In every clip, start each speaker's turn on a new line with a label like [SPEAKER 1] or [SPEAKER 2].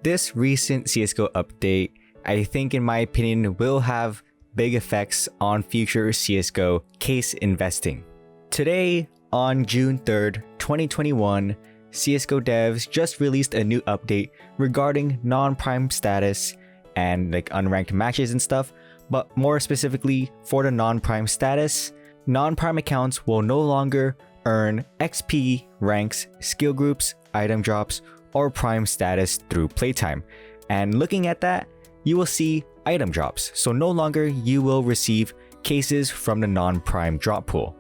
[SPEAKER 1] This recent CSGO update, I think in my opinion, will have big effects on future CSGO case investing. Today, on June 3rd, 2021, CSGO devs just released a new update regarding non-prime status and unranked matches and stuff, but more specifically for the non-prime status, non-prime accounts will no longer earn XP, ranks, skill groups, item drops, or prime status through playtime. And looking at that, you will see item drops, so no longer you will receive cases from the non-prime drop pool.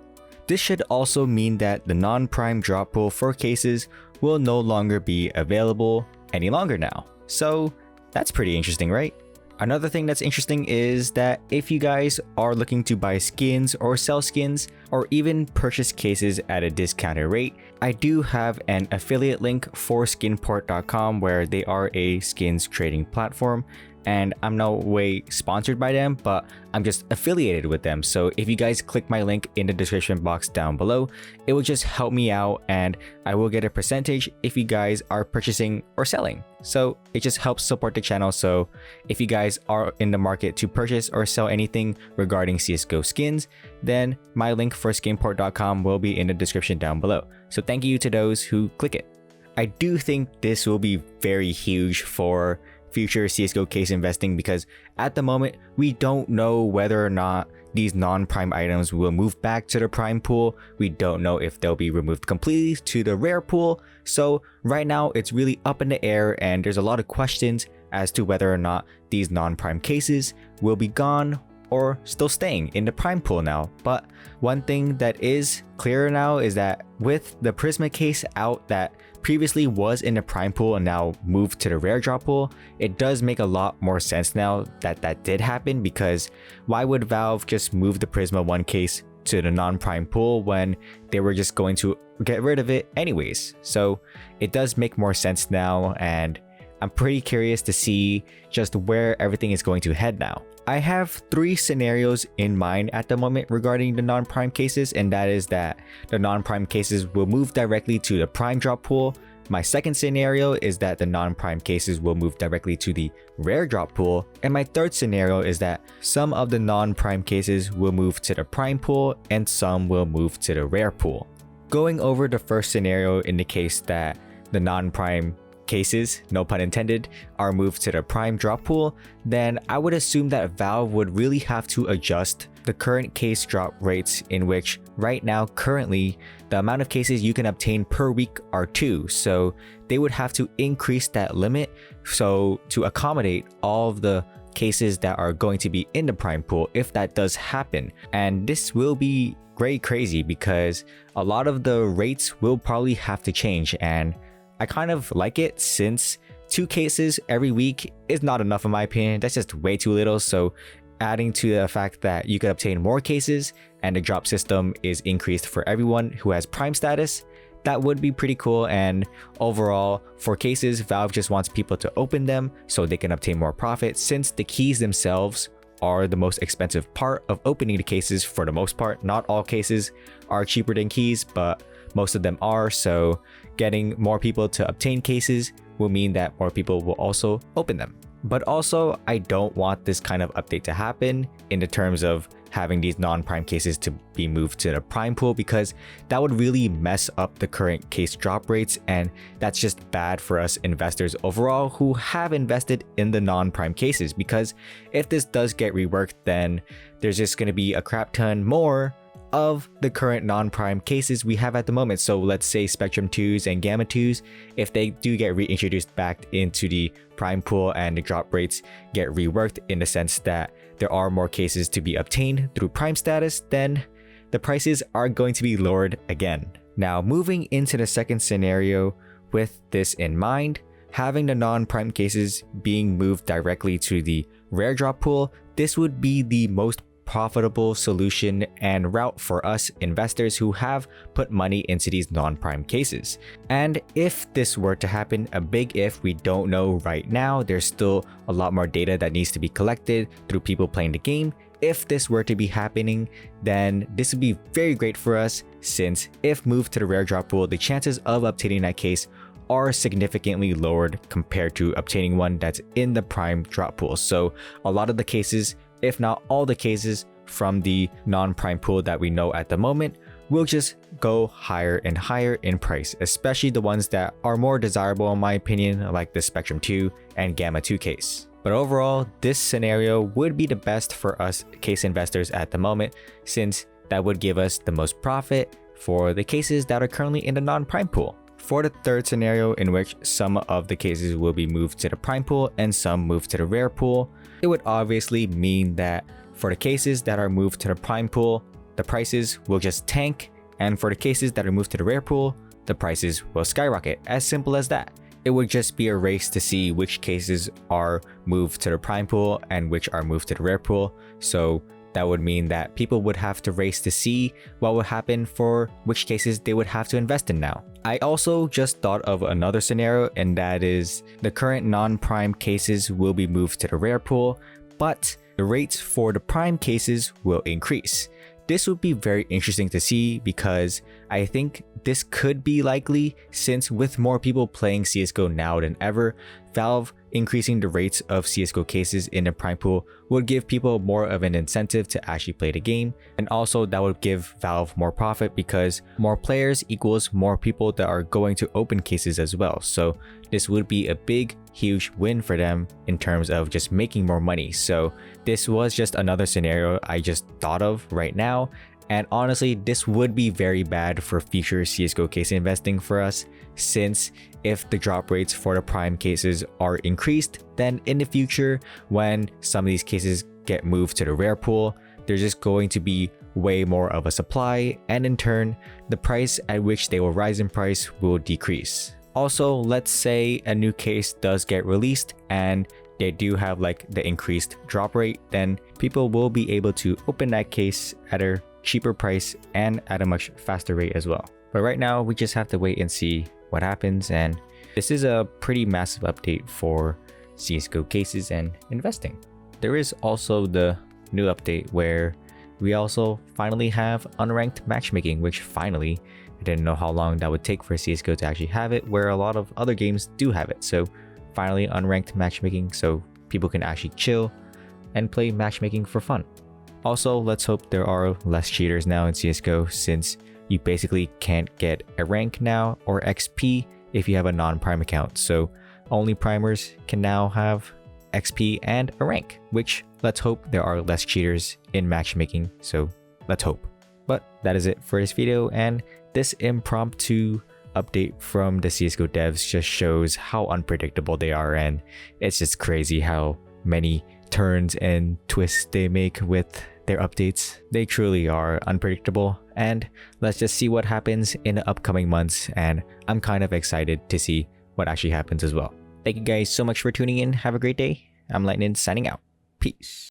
[SPEAKER 1] This should also mean that the non-prime drop pool for cases will no longer be available any longer now. So that's pretty interesting, right? Another thing that's interesting is that if you guys are looking to buy skins or sell skins or even purchase cases at a discounted rate, I do have an affiliate link for skinport.com where they are a skins trading platform, and I'm no way sponsored by them, but I'm just affiliated with them. So if you guys click my link in the description box down below, it will just help me out and I will get a percentage if you guys are purchasing or selling. So it just helps support the channel. So if you guys are in the market to purchase or sell anything regarding CSGO skins, then my link for skinport.com will be in the description down below. So thank you to those who click it. I do think this will be very huge for future CSGO case investing because at the moment we don't know whether or not these non-prime items will move back to the prime pool. We don't know if they'll be removed completely to the rare pool. So right now it's really up in the air and there's a lot of questions as to whether or not these non-prime cases will be gone or still staying in the prime pool now. But one thing that is clearer now is that with the Prisma case out that previously was in the prime pool and now moved to the rare drop pool, it does make a lot more sense now that that did happen, because why would Valve just move the Prisma 1 case to the non-prime pool when they were just going to get rid of it anyways? So it does make more sense now, and I'm pretty curious to see just where everything is going to head now. I have 3 scenarios in mind at the moment regarding the non-prime cases, and that is that the non-prime cases will move directly to the prime drop pool. My second scenario is that the non-prime cases will move directly to the rare drop pool. And my third scenario is that some of the non-prime cases will move to the prime pool and some will move to the rare pool. Going over the first scenario in the case that the non-prime cases, no pun intended, are moved to the prime drop pool, then I would assume that Valve would really have to adjust the current case drop rates, in which right now currently the amount of cases you can obtain per week are 2. So they would have to increase that limit so to accommodate all of the cases that are going to be in the prime pool if that does happen. And this will be very crazy because a lot of the rates will probably have to change, and I kind of like it since 2 cases every week is not enough in my opinion. That's just way too little. So adding to the fact that you can obtain more cases and the drop system is increased for everyone who has prime status, that would be pretty cool. And overall, for cases, Valve just wants people to open them so they can obtain more profit, since the keys themselves are the most expensive part of opening the cases for the most part. Not all cases are cheaper than keys, but most of them are. So getting more people to obtain cases will mean that more people will also open them. But also, I don't want this kind of update to happen in the terms of having these non-prime cases to be moved to the prime pool, because that would really mess up the current case drop rates, and that's just bad for us investors overall who have invested in the non-prime cases. Because if this does get reworked, then there's just going to be a crap ton more of the current non-prime cases we have at the moment. So let's say Spectrum 2s and Gamma 2s, if they do get reintroduced back into the prime pool and the drop rates get reworked in the sense that there are more cases to be obtained through prime status, then the prices are going to be lowered again. Now, moving into the second scenario with this in mind, having the non-prime cases being moved directly to the rare drop pool, this would be the most profitable solution and route for us investors who have put money into these non-prime cases. And if this were to happen, a big if, we don't know right now, there's still a lot more data that needs to be collected through people playing the game. If this were to be happening, then this would be very great for us, since if moved to the rare drop pool, the chances of obtaining that case are significantly lowered compared to obtaining one that's in the prime drop pool. So a lot of the cases, if not all the cases from the non-prime pool that we know at the moment, will just go higher and higher in price, especially the ones that are more desirable in my opinion, like the Spectrum 2 and Gamma 2 case. But overall, this scenario would be the best for us case investors at the moment, since that would give us the most profit for the cases that are currently in the non-prime pool. For the third scenario, in which some of the cases will be moved to the prime pool and some moved to the rare pool, it would obviously mean that for the cases that are moved to the prime pool, the prices will just tank, and for the cases that are moved to the rare pool, the prices will skyrocket. As simple as that. It would just be a race to see which cases are moved to the prime pool and which are moved to the rare pool. So that would mean that people would have to race to see what would happen for which cases they would have to invest in now. I also just thought of another scenario, and that is the current non-prime cases will be moved to the rare pool, but the rates for the prime cases will increase. This would be very interesting to see because I think this could be likely, since with more people playing CSGO now than ever, Valve increasing the rates of CSGO cases in the prime pool would give people more of an incentive to actually play the game, and also that would give Valve more profit because more players equals more people that are going to open cases as well. So this would be a big, huge win for them in terms of just making more money. So this was just another scenario I just thought of right now. And honestly, this would be very bad for future CSGO case investing for us, since if the drop rates for the prime cases are increased, then in the future, when some of these cases get moved to the rare pool, there's just going to be way more of a supply, and in turn, the price at which they will rise in price will decrease. Also, let's say a new case does get released and they do have like the increased drop rate, then people will be able to open that case at a cheaper price and at a much faster rate as well. But right now, we just have to wait and see what happens, and this is a pretty massive update for CSGO cases and investing. There is also the new update where we also finally have unranked matchmaking, which finally, I didn't know how long that would take for CSGO to actually have it, where a lot of other games do have it. So finally unranked matchmaking, so people can actually chill and play matchmaking for fun. Also, let's hope there are less cheaters now in CSGO, since you basically can't get a rank now or XP if you have a non-prime account. So only primers can now have XP and a rank, which let's hope there are less cheaters in matchmaking. So let's hope. But that is it for this video, and this impromptu update from the CSGO devs just shows how unpredictable they are, and it's just crazy how many turns and twists they make with their updates. They truly are unpredictable, and let's just see what happens in the upcoming months, and I'm kind of excited to see what actually happens as well. Thank you guys so much for tuning in. Have a great day. I'm Lightning signing out. Peace.